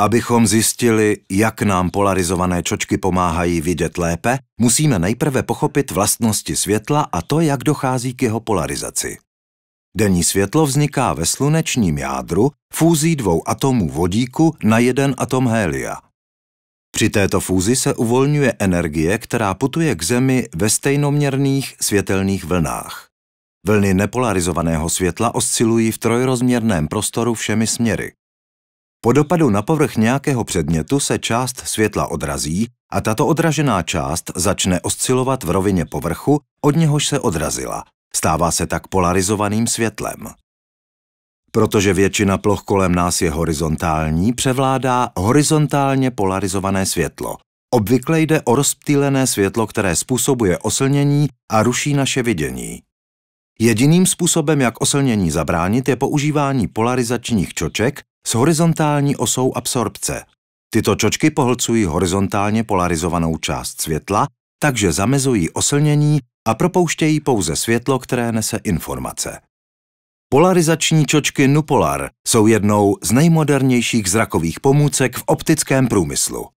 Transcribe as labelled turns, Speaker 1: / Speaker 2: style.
Speaker 1: Abychom zjistili, jak nám polarizované čočky pomáhají vidět lépe, musíme nejprve pochopit vlastnosti světla a to, jak dochází k jeho polarizaci. Denní světlo vzniká ve slunečním jádru fúzí dvou atomů vodíku na jeden atom hélia. Při této fúzi se uvolňuje energie, která putuje k Zemi ve stejnoměrných světelných vlnách. Vlny nepolarizovaného světla oscilují v trojrozměrném prostoru všemi směry. Po dopadu na povrch nějakého předmětu se část světla odrazí a tato odražená část začne oscilovat v rovině povrchu, od něhož se odrazila. Stává se tak polarizovaným světlem. Protože většina ploch kolem nás je horizontální, převládá horizontálně polarizované světlo. Obvykle jde o rozptýlené světlo, které způsobuje oslnění a ruší naše vidění. Jediným způsobem, jak oslnění zabránit, je používání polarizačních čoček s horizontální osou absorpce. Tyto čočky pohlcují horizontálně polarizovanou část světla, takže zamezují oslnění a propouštějí pouze světlo, které nese informace. Polarizační čočky Nupolar jsou jednou z nejmodernějších zrakových pomůcek v optickém průmyslu.